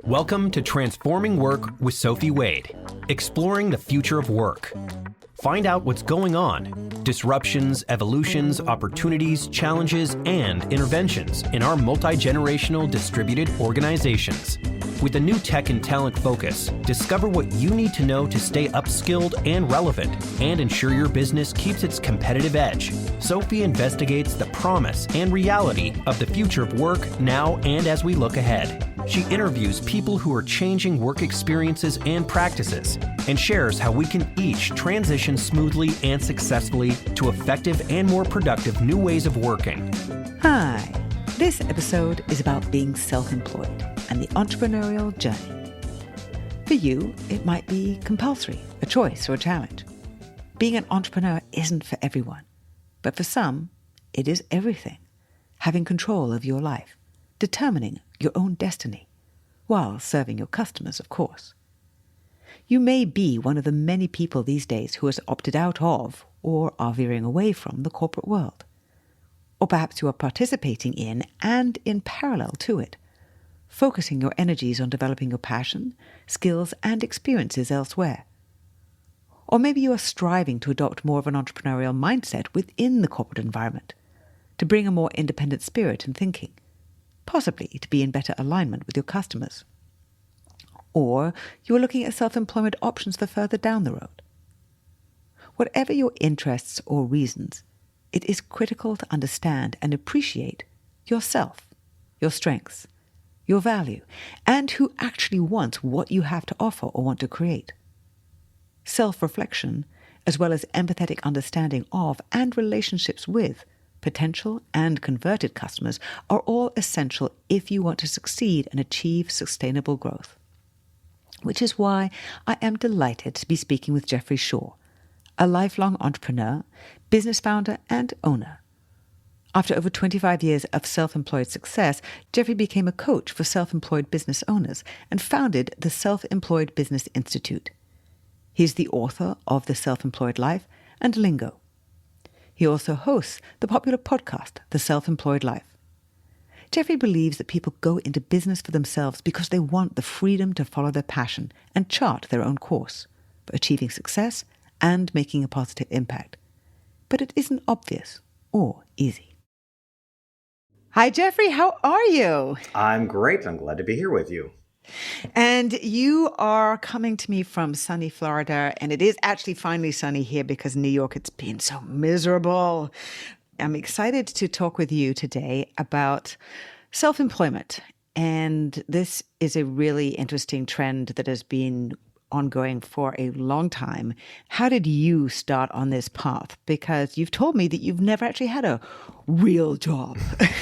Welcome to Transforming Work with Sophie Wade, exploring the future of work. Find out what's going on, disruptions, evolutions, opportunities, challenges, and interventions in our multi-generational distributed organizations. With a new tech and talent focus, discover what you need to know to stay upskilled and relevant and ensure your business keeps its competitive edge. Sophie investigates the promise and reality of the future of work now and as we look ahead. She interviews people who are changing work experiences and practices and shares how we can each transition smoothly and successfully to effective and more productive new ways of working. Hi, this episode is about being self-employed and the entrepreneurial journey. For you, it might be compulsory, a choice or a challenge. Being an entrepreneur isn't for everyone, but for some, it is everything. Having control of your life, determining your own destiny, while serving your customers, of course. You may be one of the many people these days who has opted out of or are veering away from the corporate world. Or perhaps you are participating in and in parallel to it, focusing your energies on developing your passion, skills, and experiences elsewhere. Or maybe you are striving to adopt more of an entrepreneurial mindset within the corporate environment, to bring a more independent spirit and thinking, possibly to be in better alignment with your customers. Or you are looking at self-employment options for further down the road. Whatever your interests or reasons, it is critical to understand and appreciate yourself, your strengths, your value, and who actually wants what you have to offer or want to create. Self-reflection, as well as empathetic understanding of and relationships with potential and converted customers, are all essential if you want to succeed and achieve sustainable growth. Which is why I am delighted to be speaking with Jeffrey Shaw, a lifelong entrepreneur, business founder, and owner. After over 25 years of self-employed success, Jeffrey became a coach for self-employed business owners and founded the Self-Employed Business Institute. He's the author of The Self-Employed Life and Lingo. He also hosts the popular podcast, The Self-Employed Life. Jeffrey believes that people go into business for themselves because they want the freedom to follow their passion and chart their own course for achieving success and making a positive impact. But it isn't obvious or easy. Hi, Jeffrey. How are you? I'm great. I'm glad to be here with you. And you are coming to me from sunny Florida, and it is actually finally sunny here because in New York it's been so miserable. I'm excited to talk with you today about self-employment. And this is a really interesting trend that has been ongoing for a long time. How did you start on this path? Because you've told me that you've never actually had a real job.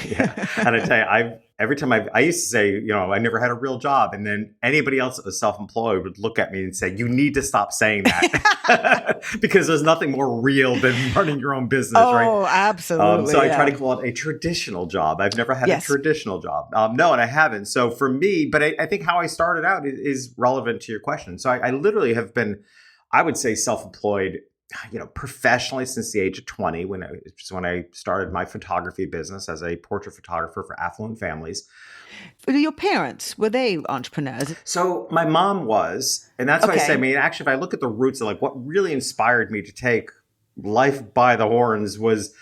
Yeah. And I tell you, every time I used to say, I never had a real job. And then anybody else that was self-employed would look at me and say, you need to stop saying that because there's nothing more real than running your own business, right? Oh, absolutely. So I try to call it a traditional job. I've never had a traditional job. No, and I haven't. So for me, but I think how I started out is relevant to your question. So I literally have been, I would say, self-employed professionally since the age of 20, when I started my photography business as a portrait photographer for affluent families. Your parents, were they entrepreneurs? So my mom was, and that's why I say, actually, if I look at the roots of like what really inspired me to take life by the horns was,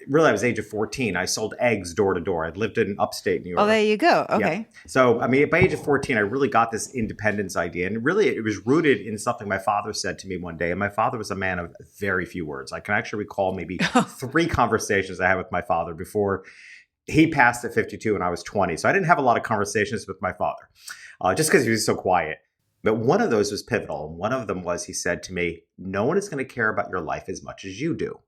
really, I was age of 14. I sold eggs door to door. I'd lived in upstate New York. Oh, there you go. Okay. Yeah. So, by age of 14, I really got this independence idea. And really, it was rooted in something my father said to me one day. And my father was a man of very few words. I can actually recall maybe 3 conversations I had with my father before he passed at 52 and I was 20. So I didn't have a lot of conversations with my father, just because he was so quiet. But one of those was pivotal. And one of them was, he said to me, no one is going to care about your life as much as you do.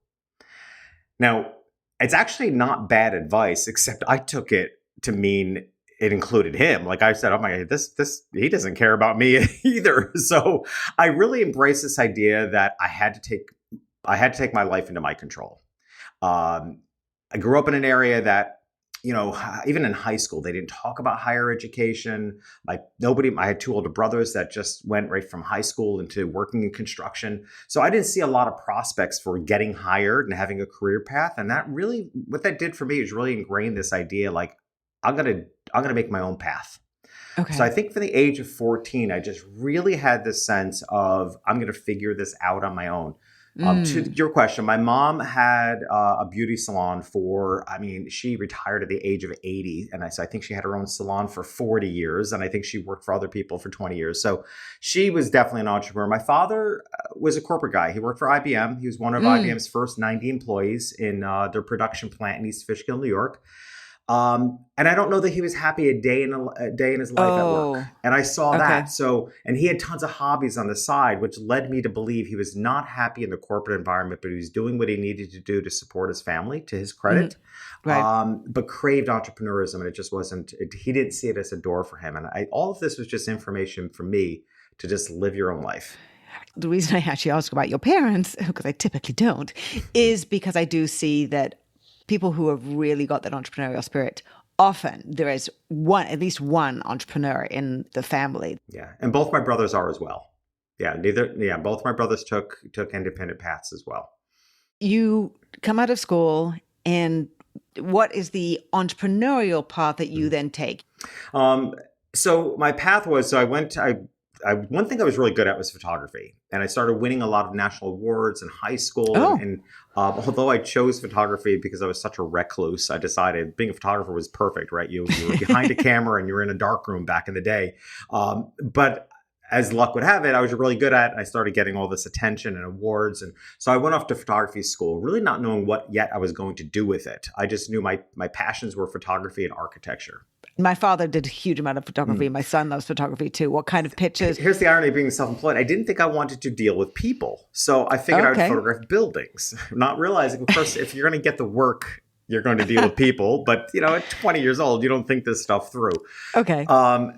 Now, it's actually not bad advice, except I took it to mean it included him. Like I said, oh my God, this he doesn't care about me either. So I really embraced this idea that I had to take my life into my control. I grew up in an area that, even in high school, they didn't talk about higher education. I had 2 older brothers that just went right from high school into working in construction. So I didn't see a lot of prospects for getting hired and having a career path. And what that did for me is really ingrain this idea, like, I'm going to make my own path. Okay. So I think from the age of 14, I just really had this sense of I'm going to figure this out on my own. To your question, my mom had a beauty salon she retired at the age of 80. And so I think she had her own salon for 40 years. And I think she worked for other people for 20 years. So she was definitely an entrepreneur. My father was a corporate guy. He worked for IBM. He was one of IBM's first 90 employees in their production plant in East Fishkill, New York. And I don't know that he was happy a day in his life at work. And I saw that. So, and he had tons of hobbies on the side, which led me to believe he was not happy in the corporate environment, but he was doing what he needed to do to support his family, to his credit, but craved entrepreneurism. And it just wasn't, he didn't see it as a door for him. And all of this was just information for me to just live your own life. The reason I actually ask about your parents, because I typically don't, is because I do see that people who have really got that entrepreneurial spirit, often there is at least one entrepreneur in the family. Yeah. And both my brothers are as well. Both my brothers took independent paths as well. You come out of school, and what is the entrepreneurial path that you then take? So my path was, one thing I was really good at was photography. And I started winning a lot of national awards in high school. And although I chose photography because I was such a recluse, I decided being a photographer was perfect, right? You were behind a camera and you were in a dark room back in the day. But as luck would have it, I was really good at it. I started getting all this attention and awards. And so I went off to photography school, really not knowing what yet I was going to do with it. I just knew my passions were photography and architecture. My father did a huge amount of photography. My son loves photography too. What kind of pictures? Here's the irony of being self-employed. I didn't think I wanted to deal with people. So I figured I would photograph buildings, not realizing, of course, if you're going to get the work, you're going to deal with people. But, at 20 years old, you don't think this stuff through. Okay.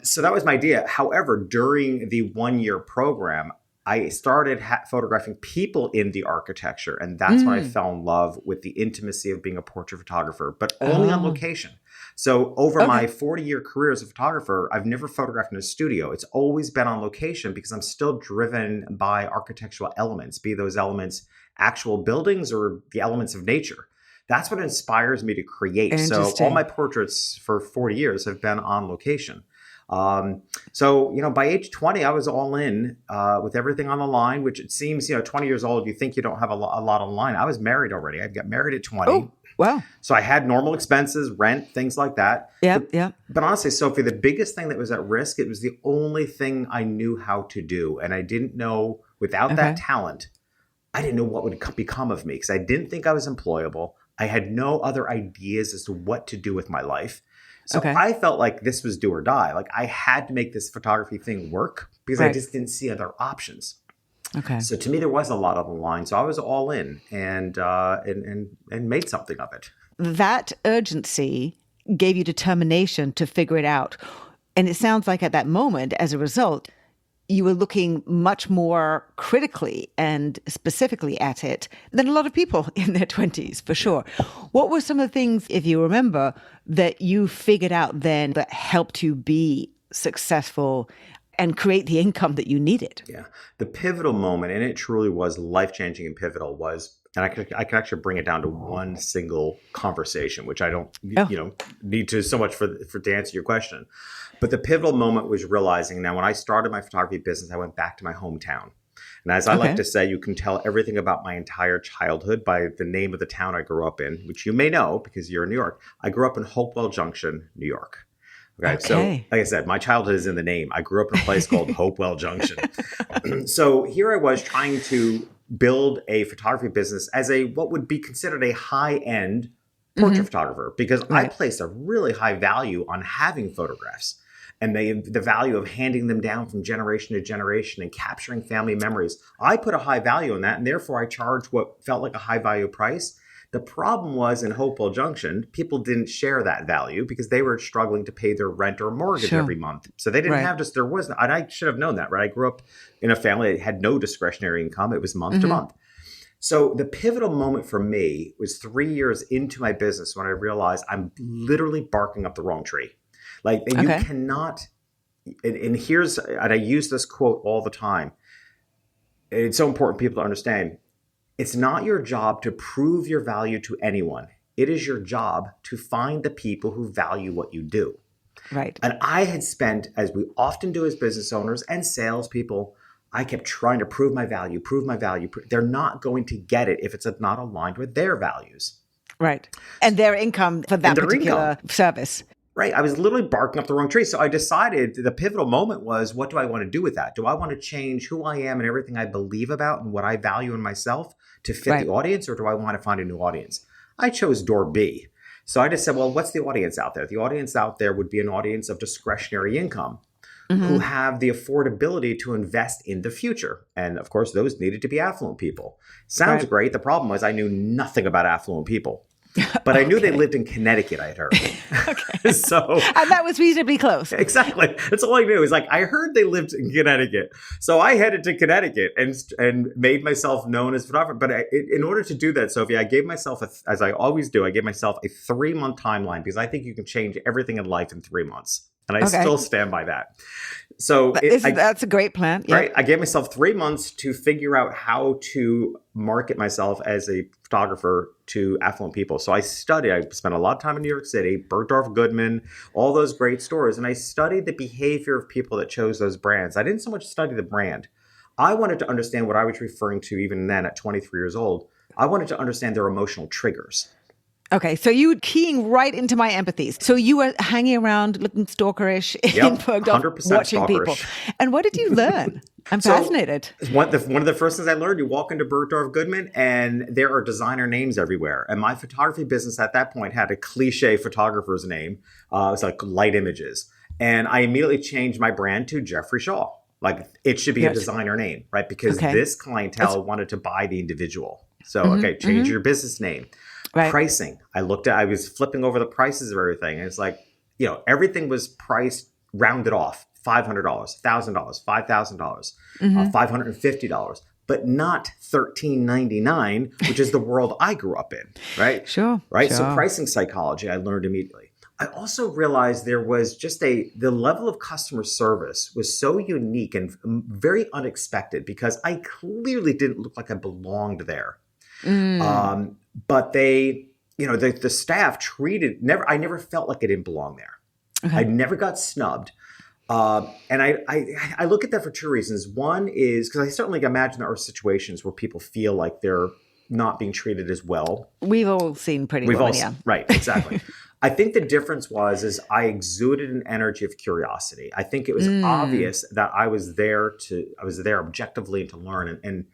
So that was my idea. However, during the 1-year program, I started photographing people in the architecture. And that's when I fell in love with the intimacy of being a portrait photographer, but only on location. So over my 40-year career as a photographer, I've never photographed in a studio. It's always been on location because I'm still driven by architectural elements, be those elements actual buildings or the elements of nature. That's what inspires me to create. So all my portraits for 40 years have been on location. By age 20, I was all in with everything on the line, which it seems, 20 years old, you think you don't have a lot on the line. I was married already. I got married at 20. Oh, wow. So I had normal expenses, rent, things like that. Yeah. But honestly, Sophie, the biggest thing that was at risk, it was the only thing I knew how to do. And I didn't know, without that talent, I didn't know what would become of me because I didn't think I was employable. I had no other ideas as to what to do with my life. So I felt like this was do or die. Like I had to make this photography thing work because I just didn't see other options. Okay. So to me, there was a lot on the line. So I was all in and made something of it. That urgency gave you determination to figure it out. And it sounds like at that moment, as a result, you were looking much more critically and specifically at it than a lot of people in their 20s, for sure. What were some of the things, if you remember, that you figured out then that helped you be successful and create the income that you needed? Yeah. The pivotal moment, and it truly was life-changing and pivotal, was, and I could actually bring it down to one single conversation, which I don't, need to so much for to answer your question. But the pivotal moment was realizing, now when I started my photography business, I went back to my hometown. And as I like to say, you can tell everything about my entire childhood by the name of the town I grew up in, which you may know because you're in New York. I grew up in Hopewell Junction, New York. Okay. So like I said, my childhood is in the name. I grew up in a place called Hopewell Junction. So here I was trying to build a photography business as what would be considered a high-end portrait photographer because I placed a really high value on having photographs. And the value of handing them down from generation to generation and capturing family memories. I put a high value on that, and therefore I charged what felt like a high value price. The problem was in Hopewell Junction, people didn't share that value because they were struggling to pay their rent or mortgage every month. So they didn't have there wasn't, and I should have known that, right? I grew up in a family that had no discretionary income. It was month to month. So the pivotal moment for me was 3 years into my business when I realized I'm literally barking up the wrong tree. Like you cannot, and I use this quote all the time. It's so important people to understand. It's not your job to prove your value to anyone. It is your job to find the people who value what you do. Right. And I had spent, as we often do as business owners and salespeople, I kept trying to prove my value, prove my value. They're not going to get it if it's not aligned with their values. Right. And their income for that And their particular income. service. Right. I was literally barking up the wrong tree. So I decided the pivotal moment was, what do I want to do with that? Do I want to change who I am and everything I believe about and what I value in myself to fit Right. the audience, or do I want to find a new audience? I chose door B. So I just said, well, what's the audience out there? The audience out there would be an audience of discretionary income who have the affordability to invest in the future. And of course, those needed to be affluent people. Sounds Right. great. The problem was I knew nothing about affluent people. But I knew they lived in Connecticut, I had heard. Okay. So And that was reasonably close. exactly. That's all I knew. Is like, I heard they lived in Connecticut. So I headed to Connecticut and made myself known as a photographer. But in order to do that, Sophie, I gave myself, as I always do, I gave myself a 3-month timeline because I think you can change everything in life in 3 months. And I still stand by that. So That's a great plan. Yeah. right, I gave myself 3 months to figure out how to market myself as a photographer to affluent people. So I spent a lot of time in New York City, Bergdorf Goodman, all those great stores. And I studied the behavior of people that chose those brands. I didn't so much study the brand. I wanted to understand what I was referring to even then at 23 years old. I wanted to understand their emotional triggers. Okay, so you were keying right into my empathies. So you were hanging around looking stalkerish in Bergdorf, 100% watching stalkerish. people. And what did you learn? I'm fascinated. One of the first things I learned, you walk into Bergdorf Goodman and there are designer names everywhere. And my photography business at that point had a cliche photographer's name. It was like Light Images. And I immediately changed my brand to Jeffrey Shaw. Like, it should be a designer name, right? Because this clientele wanted to buy the individual. So, change your business name. Right. Pricing. I was flipping over the prices of everything. And it's like, everything was priced, rounded off, $500, $1,000, $5,000, $550, but not $13.99, which is the world I grew up in, right? Sure. Right. Sure. So pricing psychology, I learned immediately. I also realized there was just the level of customer service was so unique and very unexpected because I clearly didn't look like I belonged there. But they, the staff I never felt like I didn't belong there. Okay. I never got snubbed. And I look at that for two reasons. One is because I certainly imagine there are situations where people feel like they're not being treated as well. We've all seen Pretty Woman, yeah. Right, exactly. I think the difference is I exuded an energy of curiosity. I think it was obvious that I was there objectively to learn. And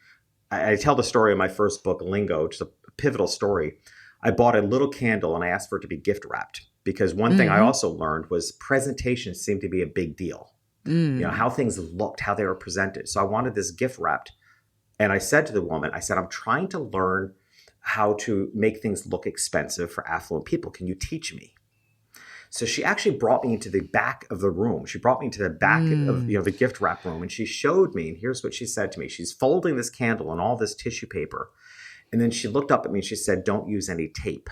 I tell the story in my first book, Lingo, which is a pivotal story. I bought a little candle and I asked for it to be gift wrapped because one thing I also learned was presentation seemed to be a big deal. How things looked, how they were presented. So I wanted this gift wrapped. And I said to the woman, I'm trying to learn how to make things look expensive for affluent people. Can you teach me? So she actually brought me into the back of the room. She brought me into the back of the gift wrap room, and she showed me. And here's what she said to me: she's folding this candle and all this tissue paper, and then she looked up at me and she said, "Don't use any tape."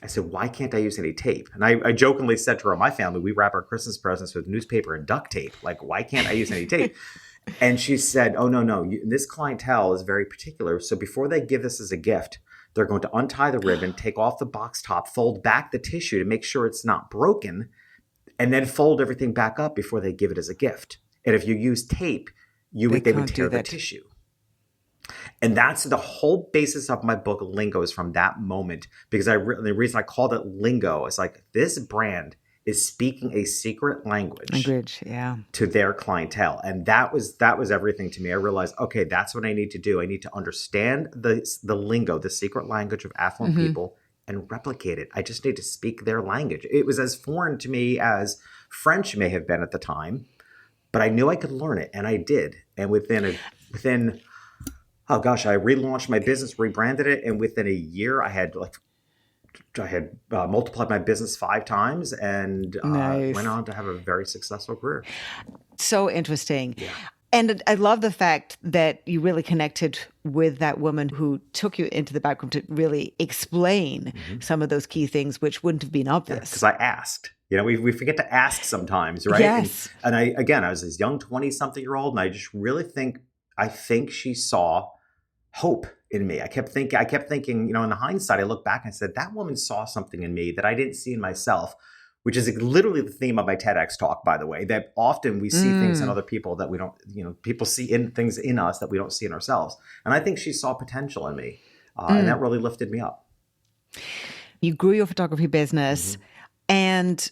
I said, "Why can't I use any tape?" And I jokingly said to her, "My family, we wrap our Christmas presents with newspaper and duct tape. Like, why can't I use any tape?" And she said, "Oh, no. This clientele is very particular. So before they give this as a gift, they're going to untie the ribbon, take off the box top, fold back the tissue to make sure it's not broken, and then fold everything back up before they give it as a gift. And if you use tape, they would tear the tissue." And that's the whole basis of my book, Lingo, is from that moment. Because the reason I called it Lingo is like, this brand is speaking a secret language to their clientele. And that was everything to me. I realized, okay, that's what I need to do. I need to understand the lingo, the secret language of affluent people, and replicate it. I just need to speak their language. It was as foreign to me as French may have been at the time, but I knew I could learn it, and I did. And within I relaunched my business, rebranded it, and within a year I had multiplied my business 5 times and went on to have a very successful career. So interesting. Yeah. And I love the fact that you really connected with that woman who took you into the back room to really explain some of those key things, which wouldn't have been obvious. Because I asked. We forget to ask sometimes, right? Yes. And I was this young 20-something-year-old, and I just really think she saw hope in me. I kept thinking, in hindsight, I look back and I said, that woman saw something in me that I didn't see in myself, which is literally the theme of my TEDx talk, by the way, that often we see things in other people that we don't, people see things in us that we don't see in ourselves. And I think she saw potential in me. And that really lifted me up. You grew your photography business. And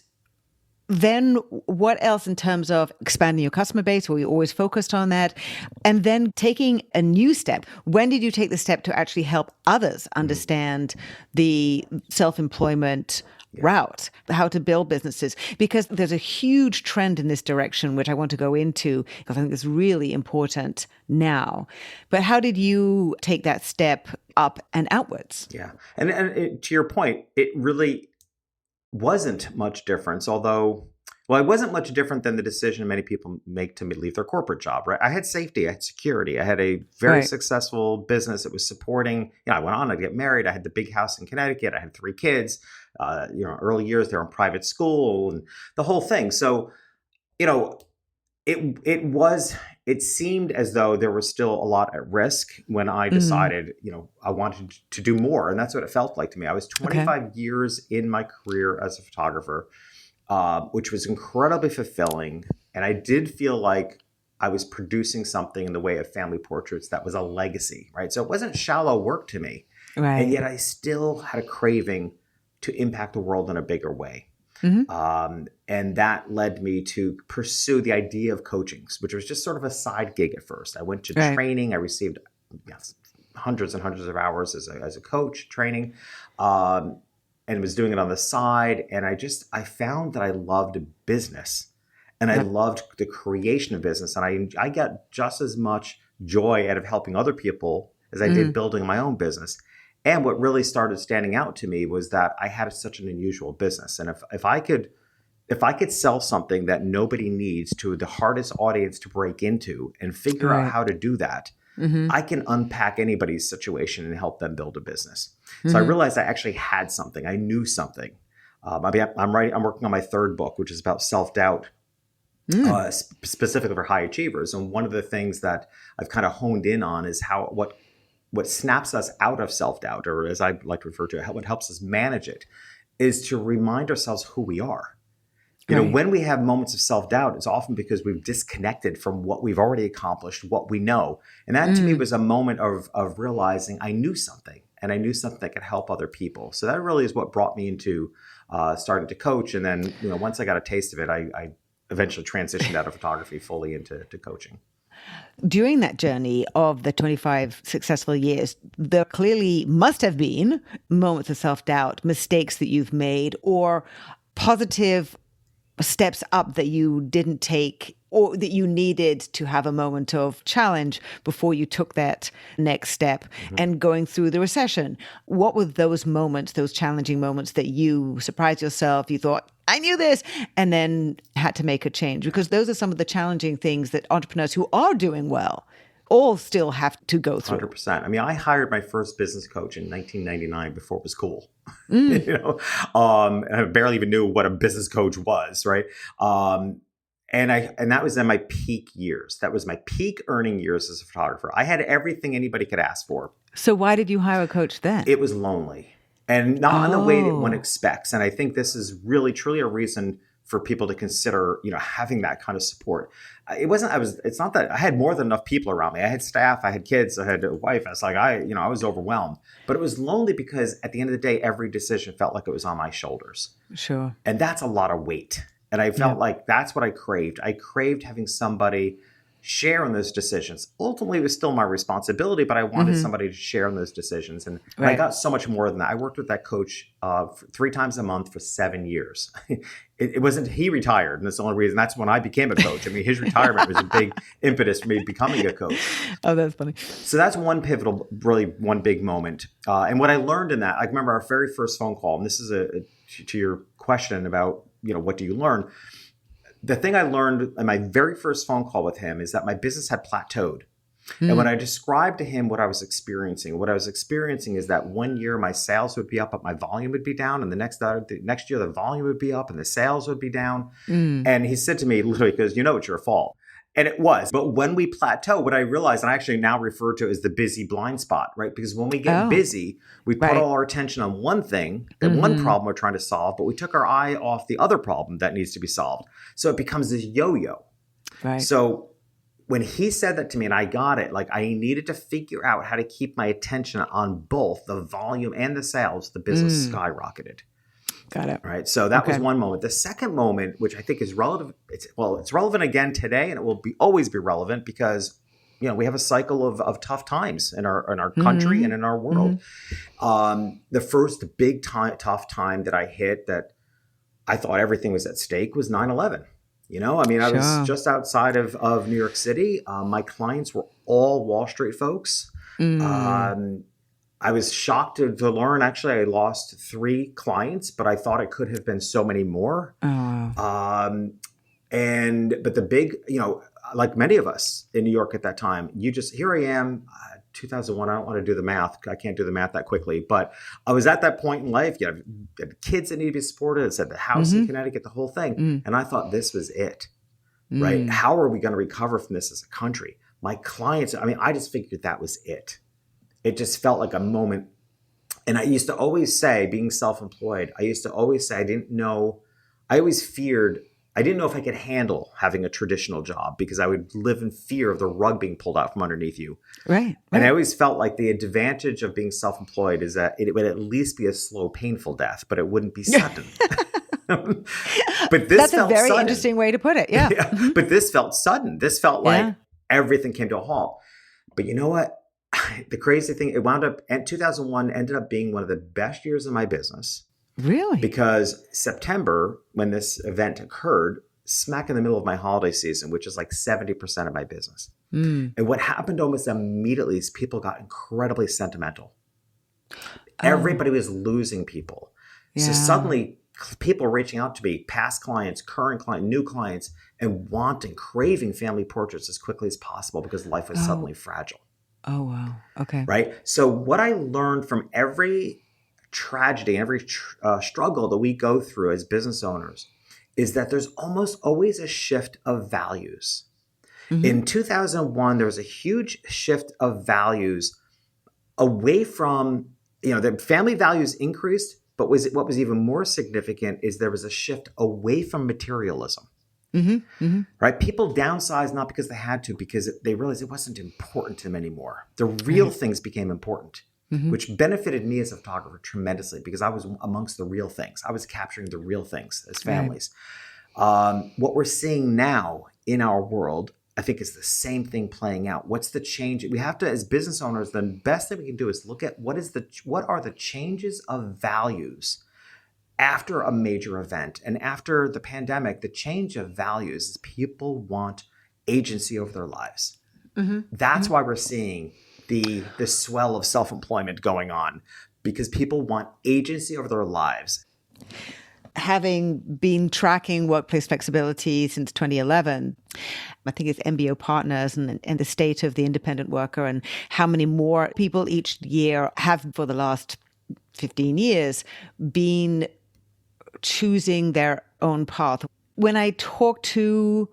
then what else in terms of expanding your customer base? Were you always focused on that? And then taking a new step. When did you take the step to actually help others understand the self-employment route, how to build businesses? Because there's a huge trend in this direction, which I want to go into because I think it's really important now. But how did you take that step up and outwards? Yeah. And to your point, it really wasn't much difference, although, well, it wasn't much different than the decision many people make to leave their corporate job, right? I had safety, I had security, I had a very successful business that was supporting, I went on to get married, I had the big house in Connecticut, I had 3 kids, early years, they were in private school and the whole thing. So, it seemed as though there was still a lot at risk when I decided, I wanted to do more. And that's what it felt like to me. I was 25 years in my career as a photographer, which was incredibly fulfilling. And I did feel like I was producing something in the way of family portraits that was a legacy, right? So it wasn't shallow work to me. Right. And yet I still had a craving to impact the world in a bigger way. And that led me to pursue the idea of coaching, which was just sort of a side gig at first. I went to training. I received hundreds and hundreds of hours as a coach training, and was doing it on the side. And I found that I loved business and I loved the creation of business. And I got just as much joy out of helping other people as I did building my own business. And what really started standing out to me was that I had such an unusual business. And if I could sell something that nobody needs to the hardest audience to break into and figure out how to do that, I can unpack anybody's situation and help them build a business. So I realized I actually had something. I knew something. I'm working on my 3rd book, which is about self-doubt, specifically for high achievers. And one of the things that I've kind of honed in on is what snaps us out of self-doubt, or as I like to refer to it, what helps us manage it, is to remind ourselves who we are. When we have moments of self-doubt, it's often because we've disconnected from what we've already accomplished, what we know. And that to me was a moment of realizing I knew something, and I knew something that could help other people. So that really is what brought me into starting to coach. And then, once I got a taste of it, I eventually transitioned out of photography fully into coaching. During that journey of the 25 successful years, there clearly must have been moments of self-doubt, mistakes that you've made, or positive steps up that you didn't take or that you needed to have a moment of challenge before you took that next step and going through the recession. What were those moments, those challenging moments that you surprised yourself, you thought, I knew this, and then had to make a change? Because those are some of the challenging things that entrepreneurs who are doing well all still have to go through. 100%. I mean, I hired my first business coach in 1999 before it was cool. And I barely even knew what a business coach was, right? And that was in my peak years. That was my peak earning years as a photographer. I had everything anybody could ask for. So why did you hire a coach then? It was lonely and not in the way that one expects. And I think this is really, truly a reason for people to consider, having that kind of support. It's not that I had more than enough people around me. I had staff, I had kids, I had a wife. I was like, I was overwhelmed, but it was lonely because at the end of the day, every decision felt like it was on my shoulders. Sure. And that's a lot of weight. And I felt like that's what I craved. I craved having somebody share in those decisions. Ultimately, it was still my responsibility, but I wanted somebody to share in those decisions. And I got so much more than that. I worked with that coach 3 times a month for 7 years. It wasn't, he retired. And that's the only reason. That's when I became a coach. I mean, his retirement was a big impetus for me becoming a coach. Oh, that's funny. So that's one big moment. And what I learned in that, I remember our very first phone call, and this is to your question about, what do you learn? The thing I learned in my very first phone call with him is that my business had plateaued. And when I described to him what I was experiencing is that one year my sales would be up, but my volume would be down. And the next year, the volume would be up and the sales would be down. And he said to me, literally, because it's your fault. And it was. But when we plateau, what I realized, and I actually now refer to as the busy blind spot, right? Because when we get busy, we put all our attention on one thing, that one problem we're trying to solve, but we took our eye off the other problem that needs to be solved. So it becomes this yo-yo. Right. So when he said that to me and I got it, like I needed to figure out how to keep my attention on both the volume and the sales, the business skyrocketed. Got it. Right. So that was one moment. The second moment, which I think is relative, it's relevant again today, and it will always be relevant because, we have a cycle of tough times in our country and in our world. The first big tough time that I hit that I thought everything was at stake was 9/11. I was just outside of New York City. My clients were all Wall Street folks. I was shocked to learn, actually, I lost 3 clients, but I thought it could have been so many more. But the big, like many of us in New York at that time, here I am, 2001. I don't want to do the math. I can't do the math that quickly, but I was at that point in life. You have kids that need to be supported. It said the house in Connecticut, the whole thing. And I thought this was it, right? How are we going to recover from this as a country? My clients, I just figured that was it. It just felt like a moment. And I used to always say, being self-employed, I always feared, I didn't know if I could handle having a traditional job because I would live in fear of the rug being pulled out from underneath you. Right. And I always felt like the advantage of being self-employed is that it would at least be a slow, painful death, but it wouldn't be sudden. But that's a very interesting way to put it. Yeah. But this felt sudden. This felt like everything came to a halt. But you know what? The crazy thing, it wound up, and 2001 ended up being one of the best years of my business. Really? Because September, when this event occurred, smack in the middle of my holiday season, which is like 70% of my business. And what happened almost immediately is people got incredibly sentimental. Everybody was losing people. So suddenly people were reaching out to me, past clients, current clients, new clients, and craving family portraits as quickly as possible because life was suddenly fragile. Oh, wow. Okay. Right. So what I learned from every tragedy, every struggle that we go through as business owners is that there's almost always a shift of values. In 2001, there was a huge shift of values away from, the family values increased, but what was even more significant is there was a shift away from materialism. Right? People downsized not because they had to, because they realized it wasn't important to them anymore. The real things became important, which benefited me as a photographer tremendously because I was amongst the real things. I was capturing the real things as families. What we're seeing now in our world, I think, is the same thing playing out. What's the change? We have to, as business owners, the best thing we can do is look at what are the changes of values after a major event. And after the pandemic, the change of values is people want agency over their lives. That's why we're seeing the swell of self-employment going on, because people want agency over their lives. Having been tracking workplace flexibility since 2011, I think it's MBO Partners and the state of the independent worker and how many more people each year have for the last 15 years been choosing their own path. When I talk to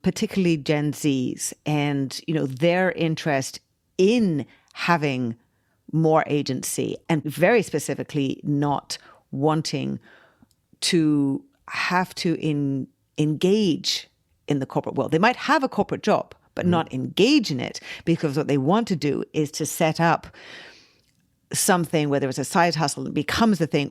particularly Gen Zs and, their interest in having more agency and very specifically not wanting to have to engage in the corporate world. They might have a corporate job, but not engage in it because what they want to do is to set up something, whether it's a side hustle that becomes the thing.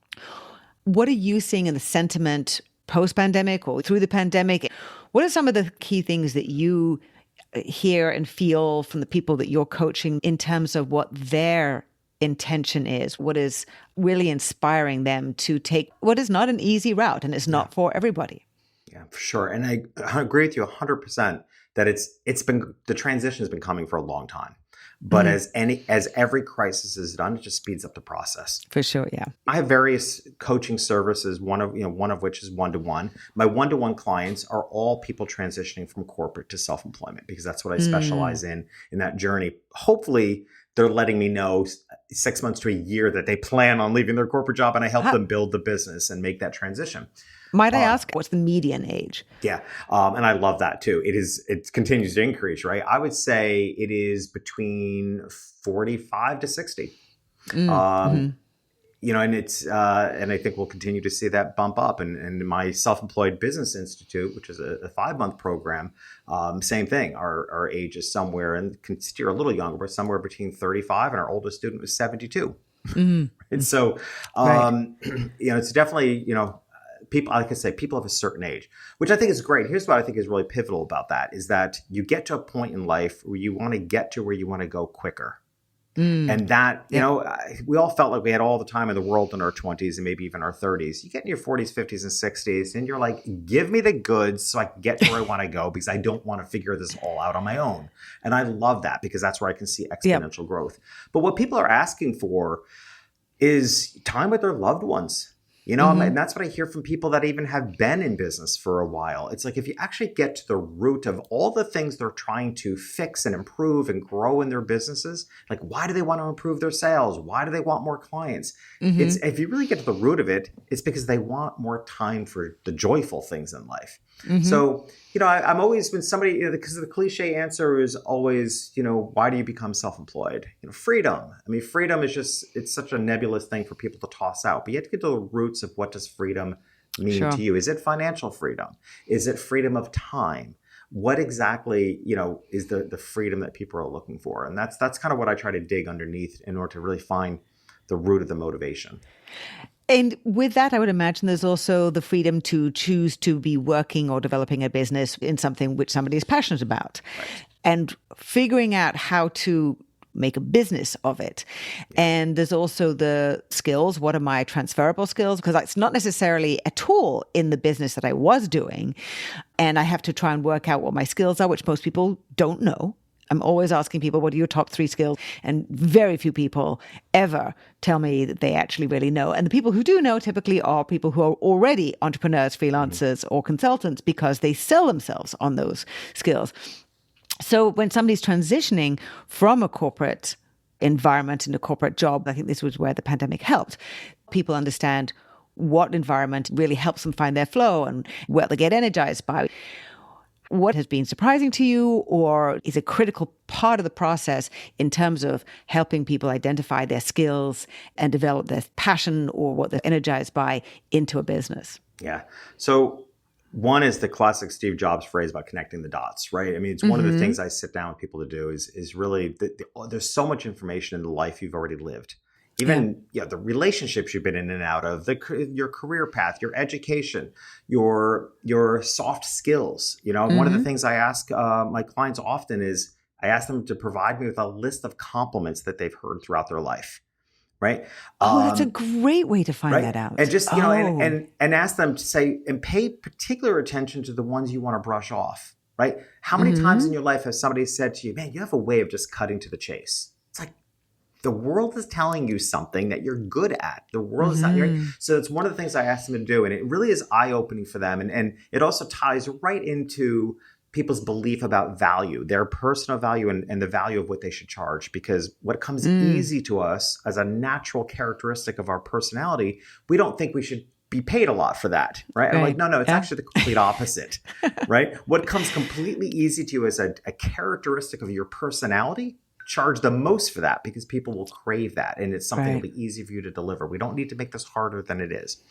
What are you seeing in the sentiment post-pandemic or through the pandemic? What are some of the key things that you hear and feel from the people that you're coaching in terms of what their intention is? What is really inspiring them to take what is not an easy route and it's not for everybody? Yeah, for sure. And I agree with you 100% that the transition has been coming for a long time. But as every crisis is done, it just speeds up the process. For sure, yeah. I have various coaching services, one of which is one-to-one. My one-to-one clients are all people transitioning from corporate to self-employment because that's what I specialize in that journey. Hopefully, they're letting me know 6 months to a year that they plan on leaving their corporate job, and I help them build the business and make that transition. Might I ask, what's the median age? Yeah. And I love that too. It continues to increase, right? I would say it is between 45 to 60. And I think we'll continue to see that bump up. And my Self-Employed Business Institute, which is a 5-month program, same thing. Our age is somewhere, and can steer a little younger, but somewhere between 35, and our oldest student was 72. And so, it's definitely, people, like I say, people of a certain age, which I think is great. Here's what I think is really pivotal about that, is that you get to a point in life where you want to get to where you want to go quicker. And that, we all felt like we had all the time in the world in our 20s and maybe even our 30s. You get in your 40s, 50s, and 60s, and you're like, give me the goods so I can get to where I want to go, because I don't want to figure this all out on my own. And I love that, because that's where I can see exponential growth. But what people are asking for is time with their loved ones. And that's what I hear from people that even have been in business for a while. It's like, if you actually get to the root of all the things they're trying to fix and improve and grow in their businesses, like, why do they want to improve their sales? Why do they want more clients? It's, if you really get to the root of it, it's because they want more time for the joyful things in life. So, I'm always been somebody, because the cliche answer is always, why do you become self-employed? Freedom. I mean, freedom is it's such a nebulous thing for people to toss out, but you have to get to the roots of what does freedom mean to you? Is it financial freedom? Is it freedom of time? What exactly, is the freedom that people are looking for? And that's kind of what I try to dig underneath in order to really find the root of the motivation. And with that, I would imagine there's also the freedom to choose to be working or developing a business in something which somebody is passionate about, and figuring out how to make a business of it. And there's also the skills. What are my transferable skills? Because it's not necessarily a tool in the business that I was doing. And I have to try and work out what my skills are, which most people don't know. I'm always asking people, what are your top 3 skills? And very few people ever tell me that they actually really know. And the people who do know typically are people who are already entrepreneurs, freelancers, or consultants, because they sell themselves on those skills. So when somebody's transitioning from a corporate environment into a corporate job, I think this was where the pandemic helped. People understand what environment really helps them find their flow and what they get energized by. What has been surprising to you, or is a critical part of the process in terms of helping people identify their skills and develop their passion or what they're energized by into a business? Yeah. So one is the classic Steve Jobs phrase about connecting the dots, right? I mean, it's one of the things I sit down with people to do is really, there's so much information in the life you've already lived. Even the relationships you've been in and out of, your career path, your education, your soft skills. One of the things I ask my clients often is I ask them to provide me with a list of compliments that they've heard throughout their life. Right. That's a great way to find that out. And just, and ask them to say, and pay particular attention to the ones you want to brush off. Right. How many times in your life has somebody said to you, man, you have a way of just cutting to the chase? It's like, the world is telling you something that you're good at. The world is not hearing. So it's one of the things I asked them to do. And it really is eye-opening for them. And it also ties right into people's belief about value, their personal value and the value of what they should charge. Because what comes easy to us as a natural characteristic of our personality, we don't think we should be paid a lot for that, right? I'm like, no, it's actually the complete opposite, right? What comes completely easy to you as a characteristic of your personality, charge the most for that, because people will crave that, and it's something that'll be easy for you to deliver. We don't need to make this harder than it is.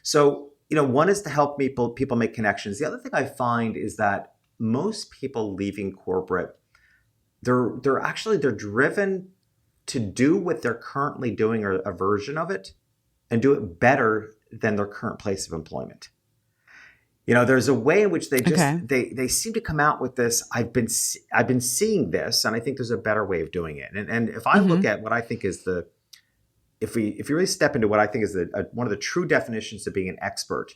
So, one is to help people make connections. The other thing I find is that most people leaving corporate, they're driven to do what they're currently doing, or a version of it, and do it better than their current place of employment. There's a way in which they just they seem to come out with this. I've been seeing this, and I think there's a better way of doing it. And if I look at what I think is if you really step into what I think is one of the true definitions of being an expert,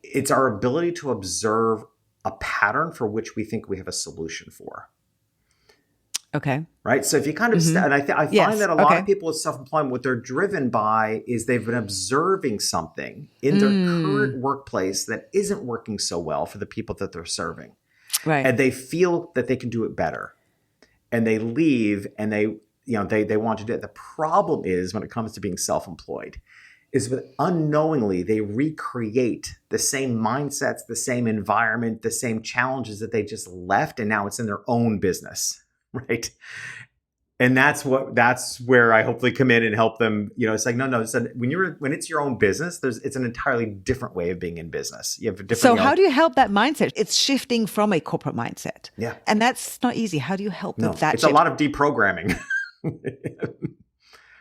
it's our ability to observe a pattern for which we think we have a solution for. Okay. Right. So if you kind of, and I find that a lot of people with self-employment, what they're driven by is they've been observing something in their current workplace that isn't working so well for the people that they're serving. Right. And they feel that they can do it better, and they leave, and they want to do it. The problem is when it comes to being self-employed is with unknowingly they recreate the same mindsets, the same environment, the same challenges that they just left, and now it's in their own business, right? And that's where I hopefully come in and help them. It's like, no. It's when it's your own business, it's an entirely different way of being in business. You have a different. So how do you help that mindset? It's shifting from a corporate mindset. Yeah. And that's not easy. How do you help with that? It's a lot of deprogramming.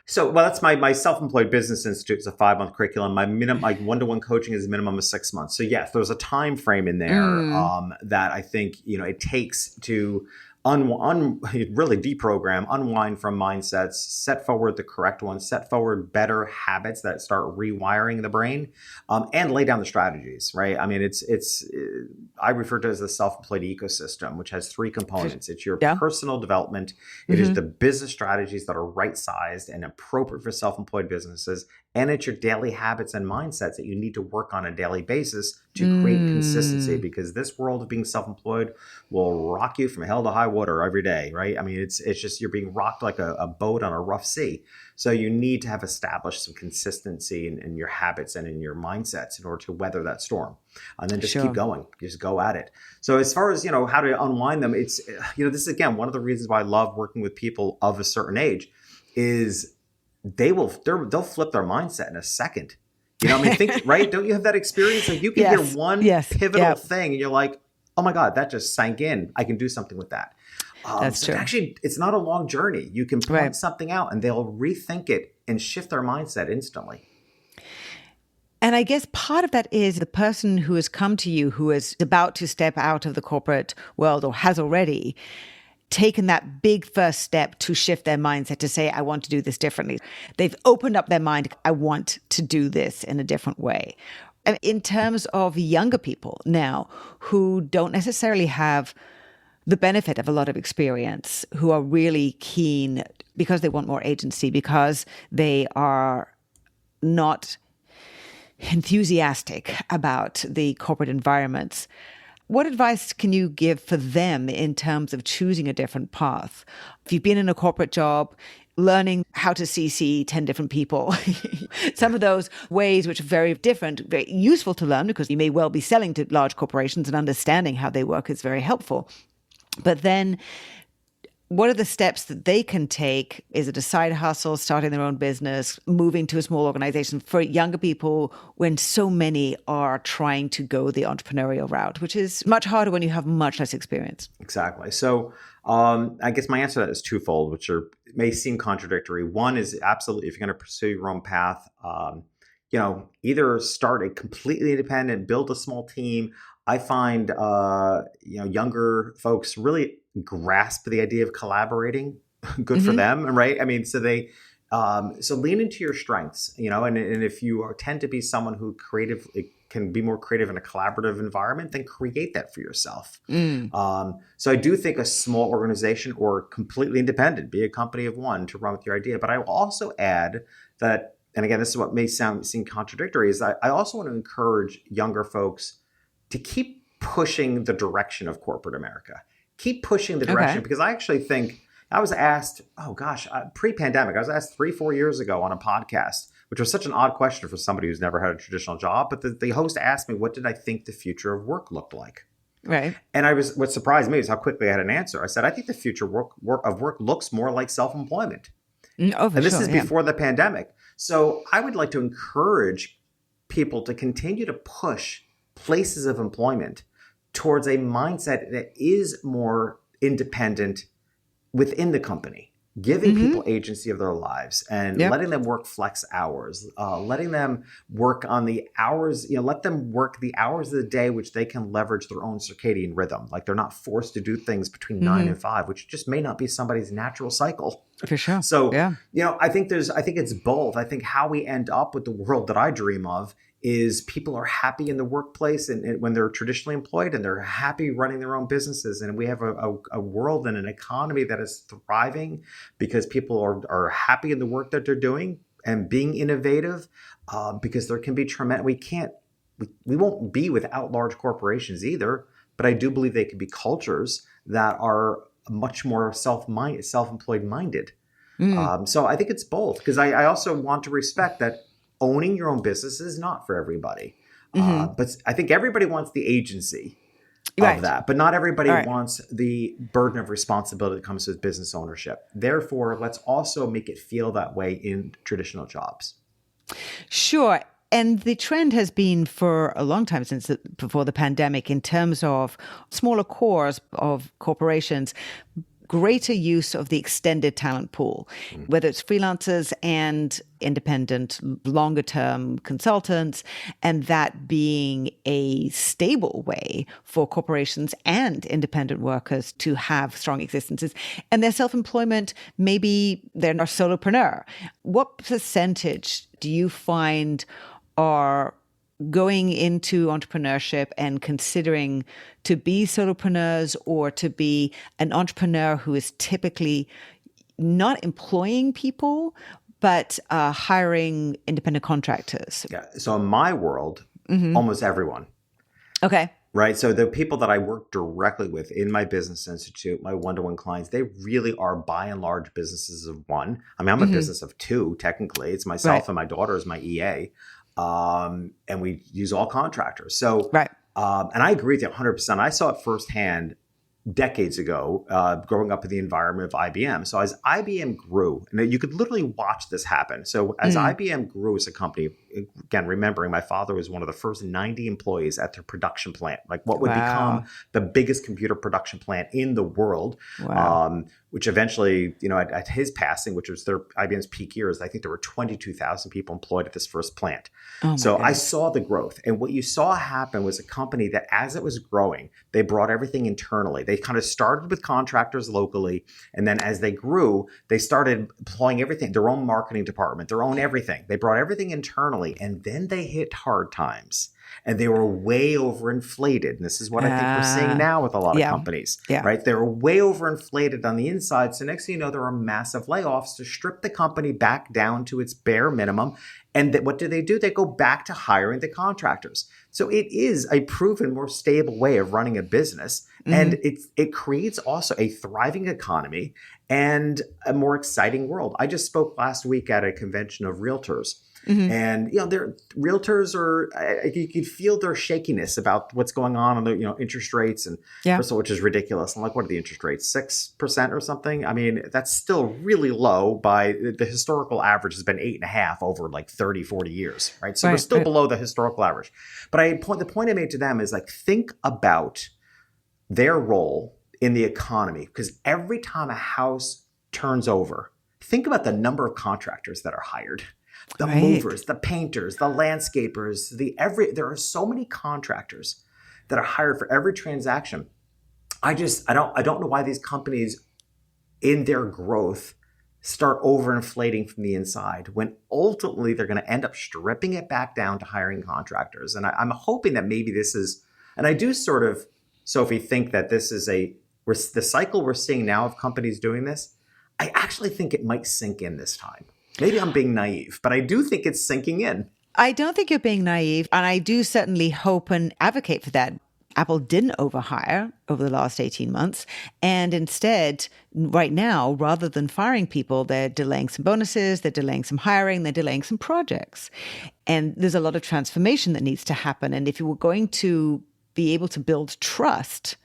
So, that's my Self-Employed Business Institute. It's a 5-month curriculum. My minimum, like one-to-one coaching is a minimum of 6 months. So yes, there's a time frame in there that I think, it takes to really deprogram, unwind from mindsets, set forward the correct ones, set forward better habits that start rewiring the brain, and lay down the strategies, right? I mean, I refer to it as the self-employed ecosystem, which has 3 components. It's your personal development. It is the business strategies that are right-sized and appropriate for self-employed businesses. And it's your daily habits and mindsets that you need to work on a daily basis to create consistency, because this world of being self-employed will rock you from hell to high water every day, right? I mean, it's just you're being rocked like a boat on a rough sea. So you need to have established some consistency in your habits and in your mindsets in order to weather that storm. And then just keep going. Just go at it. So as far as, how to unwind them, it's, this is, again, one of the reasons why I love working with people of a certain age is they'll flip their mindset in a second. Think, right? Don't you have that experience? Like you can hear one pivotal thing and you're like, oh my God, that just sank in. I can do something with that. That's true. Actually, it's not a long journey. You can point something out and they'll rethink it and shift their mindset instantly. And I guess part of that is the person who has come to you, who is about to step out of the corporate world or has already taken that big first step to shift their mindset to say, I want to do this differently. They've opened up their mind. I want to do this in a different way. And in terms of younger people now who don't necessarily have the benefit of a lot of experience, who are really keen because they want more agency, because they are not enthusiastic about the corporate environments, what advice can you give for them in terms of choosing a different path? If you've been in a corporate job, learning how to CC 10 different people, some of those ways which are very different, very useful to learn because you may well be selling to large corporations and understanding how they work is very helpful. But then what are the steps that they can take? Is it a side hustle, starting their own business, moving to a small organization for younger people when so many are trying to go the entrepreneurial route, which is much harder when you have much less experience? Exactly. So I guess my answer to that is twofold, which may seem contradictory. One is absolutely, if you're going to pursue your own path, either start a completely independent, build a small team. I find, younger folks really grasp the idea of collaborating. Good for them, right? I mean, so so lean into your strengths, and if you tend to be someone who can be more creative in a collaborative environment, then create that for yourself. So I do think a small organization or completely independent, be a company of one to run with your idea. But I will also add that, and again, this is what may seem contradictory, is I also want to encourage younger folks to keep pushing the direction of corporate America. Keep pushing the direction, because I actually think I was asked, pre-pandemic, I was asked 3-4 years ago on a podcast, which was such an odd question for somebody who's never had a traditional job. But the host asked me, what did I think the future of work looked like? Right. And what surprised me is how quickly I had an answer. I said, I think the future of work looks more like self-employment. And this is before the pandemic. So I would like to encourage people to continue to push places of employment towards a mindset that is more independent within the company, giving people agency of their lives and letting them work flex hours, letting them work on the hours, let them work the hours of the day which they can leverage their own circadian rhythm. Like they're not forced to do things between 9 and 5, which just may not be somebody's natural cycle. For sure. So, I think it's both. I think how we end up with the world that I dream of is people are happy in the workplace and when they're traditionally employed, and they're happy running their own businesses. And we have a world and an economy that is thriving because people are happy in the work that they're doing and being innovative, because there can be tremendous, we won't be without large corporations either, but I do believe they could be cultures that are much more self-employed minded. So I think it's both, because I also want to respect that owning your own business is not for everybody. But I think everybody wants the agency of that, but not everybody wants the burden of responsibility that comes with business ownership. Therefore, let's also make it feel that way in traditional jobs. Sure. And the trend has been for a long time before the pandemic in terms of smaller cores of corporations, greater use of the extended talent pool, whether it's freelancers and independent, longer-term consultants, and that being a stable way for corporations and independent workers to have strong existences. And their self-employment, maybe they're a solopreneur. What percentage do you find are going into entrepreneurship and considering to be solopreneurs or to be an entrepreneur who is typically not employing people, but hiring independent contractors? Yeah. So in my world, almost everyone. Okay. Right. So the people that I work directly with in my business institute, my one-to-one clients, they really are by and large businesses of one. I mean, I'm a business of two, technically. It's myself and my daughter is my EA. And we use all contractors. So, and I agree with you 100%. I saw it firsthand decades ago, growing up in the environment of IBM. So as IBM grew, and you could literally watch this happen. So as IBM grew as a company, again, remembering my father was one of the first 90 employees at their production plant, like what would become the biggest computer production plant in the world, which eventually, at his passing, which was IBM's peak years, I think there were 22,000 people employed at this first plant. So I saw the growth. And what you saw happen was a company that as it was growing, they brought everything internally. They kind of started with contractors locally. And then as they grew, they started employing everything, their own marketing department, their own everything. They brought everything internally. And then they hit hard times. And they were way overinflated. And this is what I think we're seeing now with a lot of companies, right? They were way overinflated on the inside. So next thing you know, there are massive layoffs to strip the company back down to its bare minimum. And what do? They go back to hiring the contractors. So it is a proven more stable way of running a business. And it creates also a thriving economy and a more exciting world. I just spoke last week at a convention of realtors. And, their realtors you could feel their shakiness about what's going on the, interest rates and first of all, which is ridiculous. I'm like, what are the interest rates? 6% or something? I mean, that's still really low by the historical average has been 8.5 over like 30, 40 years, right? So we're still below the historical average. But the point I made to them is like, think about their role in the economy, because every time a house turns over, think about the number of contractors that are hired. The movers, the painters, the landscapers, there are so many contractors that are hired for every transaction. I don't know why these companies in their growth start overinflating from the inside when ultimately they're going to end up stripping it back down to hiring contractors. And I'm hoping that maybe this is, and I do sort of, Sophie, think that this is the cycle we're seeing now of companies doing this. I actually think it might sink in this time. Maybe I'm being naive, but I do think it's sinking in. I don't think you're being naive. And I do certainly hope and advocate for that. Apple didn't overhire over the last 18 months. And instead, right now, rather than firing people, they're delaying some bonuses, they're delaying some hiring, they're delaying some projects. And there's a lot of transformation that needs to happen. And if you were going to be able to build trust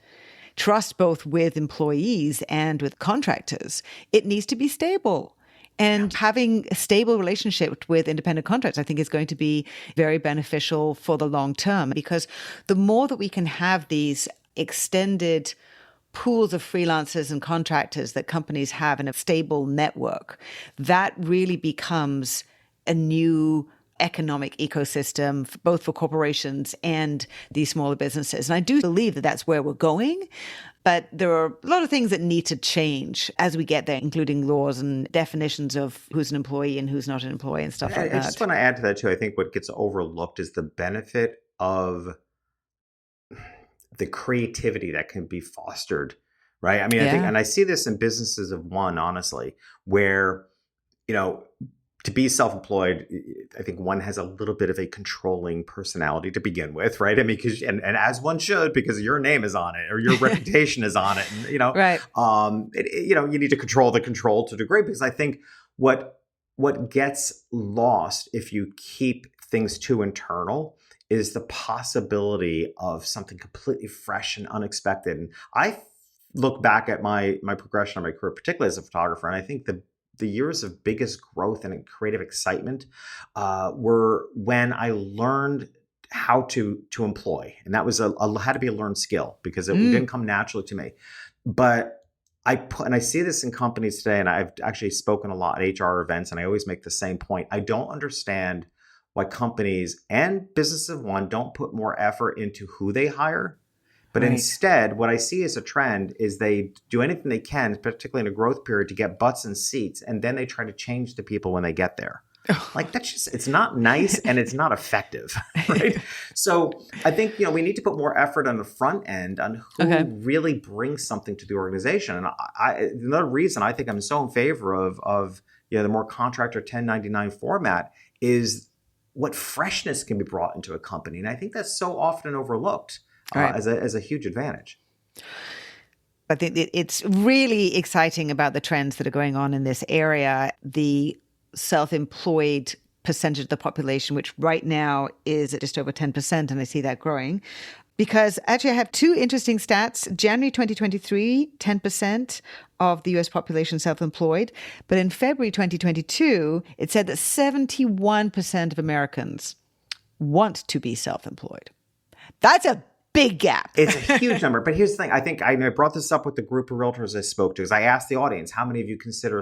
both with employees and with contractors, it needs to be stable. And having a stable relationship with independent contractors, I think, is going to be very beneficial for the long term, because the more that we can have these extended pools of freelancers and contractors that companies have in a stable network, that really becomes a new economic ecosystem, both for corporations and these smaller businesses. And I do believe that that's where we're going. But there are a lot of things that need to change as we get there, including laws and definitions of who's an employee and who's not an employee and stuff like that. I just want to add to that, too. I think what gets overlooked is the benefit of the creativity that can be fostered, right? I mean, I think, and I see this in businesses of one, honestly, where, to be self-employed, I think one has a little bit of a controlling personality to begin with, right? I mean, and as one should, because your name is on it or your reputation is on it, and you need to control the control to a degree. Because I think what what gets lost if you keep things too internal is the possibility of something completely fresh and unexpected. And I look back at my progression of my career, particularly as a photographer, and I think the years of biggest growth and creative excitement were when I learned how to employ, and that was had to be a learned skill because it didn't come naturally to me. But I see this in companies today, and I've actually spoken a lot at HR events, and I always make the same point. I don't understand why companies and businesses of one don't put more effort into who they hire. But instead, what I see as a trend is they do anything they can, particularly in a growth period, to get butts in seats, and then they try to change the people when they get there. Like that's just, it's not nice and it's not effective, right? So I think, we need to put more effort on the front end on who really brings something to the organization. And another reason I think I'm so in favor of the more contractor 1099 format is what freshness can be brought into a company. And I think that's so often overlooked as a huge advantage. I think it's really exciting about the trends that are going on in this area. The self-employed percentage of the population, which right now is at just over 10%, and I see that growing. Because actually I have two interesting stats. January 2023, 10% of the US population self-employed. But in February 2022, it said that 71% of Americans want to be self-employed. That's a big gap. It's a huge number. But here's the thing. I think I brought this up with the group of realtors I spoke to, because I asked the audience, how many of you consider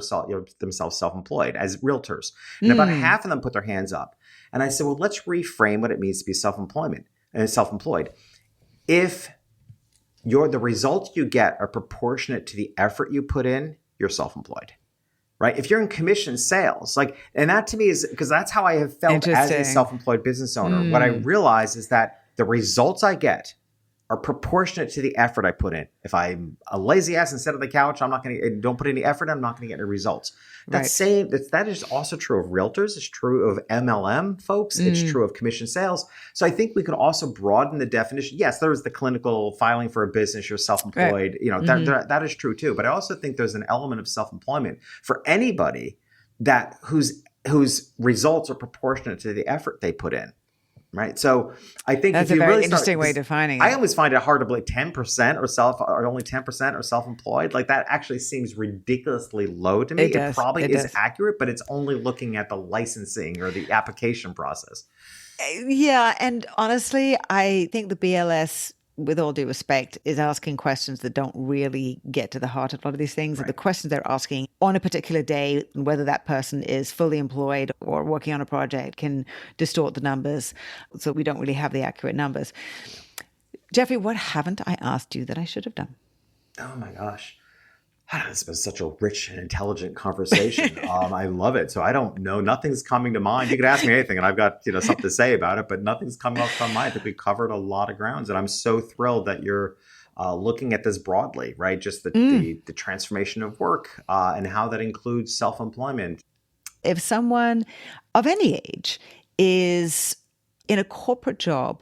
themselves self-employed as realtors? And about half of them put their hands up. And I said, well, let's reframe what it means to be self-employed. If the results you get are proportionate to the effort you put in, you're self-employed. Right? If you're in commission sales, and that to me is, because that's how I have felt as a self-employed business owner. What I realize is that the results I get are proportionate to the effort I put in. If I'm a lazy ass and sit on the couch, don't put any effort, I'm not going to get any results. That is also true of realtors. It's true of MLM folks. It's true of commission sales. So I think we can also broaden the definition. Yes, there's the clinical filing for a business, you're self-employed. That is true too. But I also think there's an element of self-employment for anybody whose results are proportionate to the effort they put in. Right. So I think that's a very interesting way of defining it. I always find it hard to believe 10% or only 10% are self-employed. That actually seems ridiculously low to me. It probably is accurate, but it's only looking at the licensing or the application process. Yeah. And honestly, I think the BLS, with all due respect, is asking questions that don't really get to the heart of a lot of these things. And the questions they're asking on a particular day, whether that person is fully employed or working on a project, can distort the numbers. So we don't really have the accurate numbers. Jeffrey, what haven't I asked you that I should have done? Oh my gosh. This has been such a rich and intelligent conversation. I love it. So I don't know. Nothing's coming to mind. You could ask me anything and I've got something to say about it, but nothing's coming up from mind. I think we covered a lot of grounds, and I'm so thrilled that you're looking at this broadly, right? Just the transformation of work and how that includes self-employment. If someone of any age is in a corporate job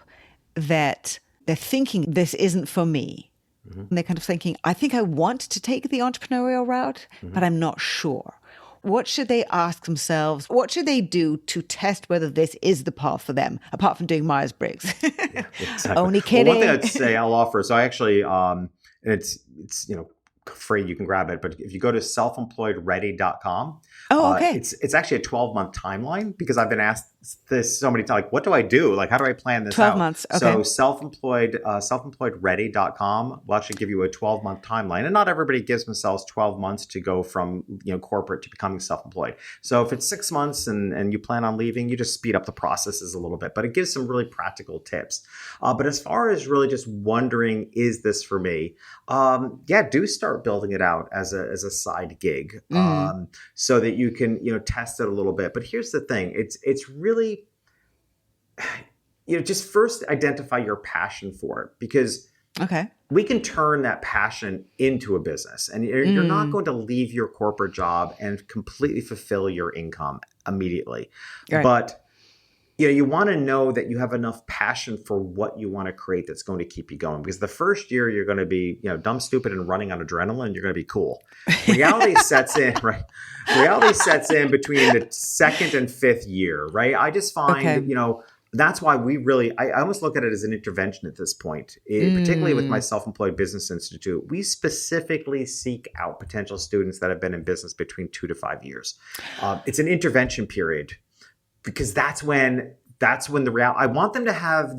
that they're thinking this isn't for me, and they're kind of thinking, I think I want to take the entrepreneurial route, but I'm not sure. What should they ask themselves? What should they do to test whether this is the path for them, apart from doing Myers-Briggs? Yeah, exactly. Only kidding. Well, one thing I'd say I'll offer. So I actually, and it's free, you can grab it. But if you go to selfemployedready.com, it's actually a 12-month timeline, because I've been asked this so many times, what do I do? How do I plan this 12 out? months. Okay. So selfemployedready.com will actually give you a 12-month timeline. And not everybody gives themselves 12 months to go from corporate to becoming self-employed. So if it's 6 months and you plan on leaving, you just speed up the processes a little bit. But it gives some really practical tips. But as far as really just wondering, is this for me? Do start building it out as a side gig, so that you can test it a little bit. But here's the thing: it's really just first identify your passion for it, because we can turn that passion into a business, and you're not going to leave your corporate job and completely fulfill your income immediately. Right. But You want to know that you have enough passion for what you want to create that's going to keep you going. Because the first year you're going to be, dumb, stupid, and running on adrenaline. You're going to be cool. Reality sets in, right? Reality sets in between the second and fifth year, right? I just find, that's why I almost look at it as an intervention at this point. Particularly with my Self-Employed Business Institute, we specifically seek out potential students that have been in business between 2 to 5 years. It's an intervention period. Because that's when the I want them to have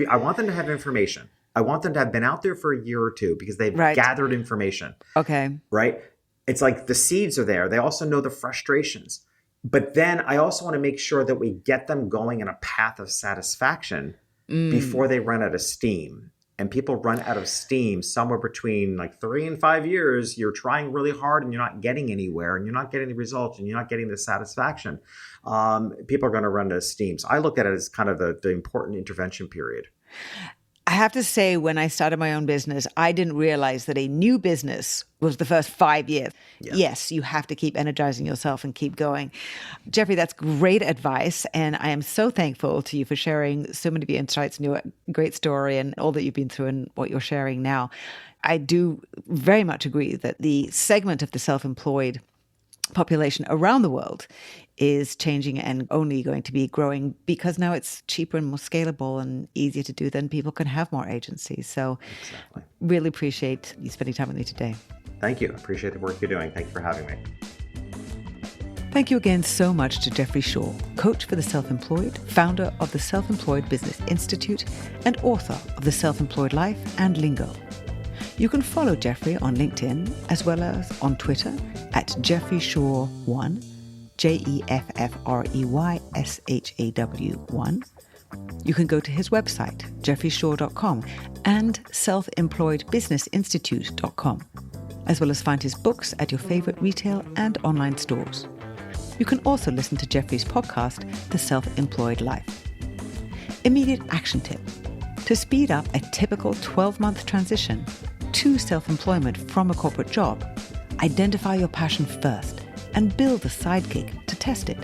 I want them to have information. I want them to have been out there for a year or two because they've gathered information. Okay. Right? It's like the seeds are there. They also know the frustrations. But then I also want to make sure that we get them going in a path of satisfaction before they run out of steam. And people run out of steam somewhere between like 3 and 5 years. You're trying really hard and you're not getting anywhere and you're not getting the results and you're not getting the satisfaction. People are going to run out of steam. So I look at it as kind of the important intervention period. I have to say, when I started my own business, I didn't realize that a new business was the first 5 years. Yeah. Yes, you have to keep energizing yourself and keep going. Jeffrey, that's great advice. And I am so thankful to you for sharing so many of your insights and your great story and all that you've been through and what you're sharing now. I do very much agree that the segment of the self-employed population around the world is changing and only going to be growing because now it's cheaper and more scalable and easier to do, then people can have more agency. So really appreciate you spending time with me today. Thank you. I appreciate the work you're doing. Thank you for having me. Thank you again so much to Jeffrey Shaw, coach for the self-employed, founder of the Self-Employed Business Institute, and author of The Self-Employed Life and Lingo. You can follow Jeffrey on LinkedIn as well as on Twitter at JeffreyShaw1, JeffreyShaw1. You can go to his website, jeffreyshaw.com, and selfemployedbusinessinstitute.com, as well as find his books at your favorite retail and online stores. You can also listen to Jeffrey's podcast, The Self-Employed Life. Immediate action tip. To speed up a typical 12-month transition to self-employment from a corporate job, identify your passion first and build a side gig to test it.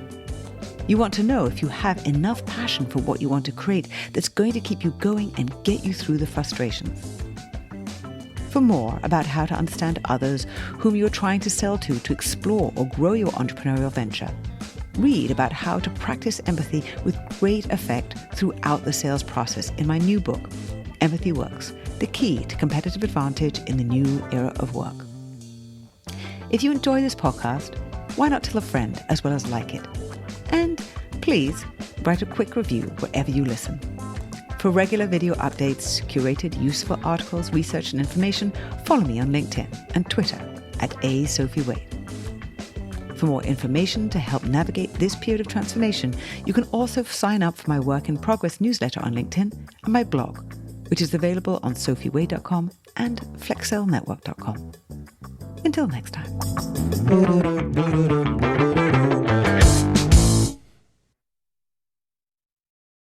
You want to know if you have enough passion for what you want to create that's going to keep you going and get you through the frustrations. For more about how to understand others whom you're trying to sell to explore or grow your entrepreneurial venture, read about how to practice empathy with great effect throughout the sales process in my new book, Empathy Works, the key to competitive advantage in the new era of work. If you enjoy this podcast, why not tell a friend as well as like it? And please write a quick review wherever you listen. For regular video updates, curated useful articles, research and information, follow me on LinkedIn and Twitter at @SophieWade. For more information to help navigate this period of transformation, you can also sign up for my Work in Progress newsletter on LinkedIn and my blog, which is available on sophiewade.com and flexcelnetwork.com. Until next time.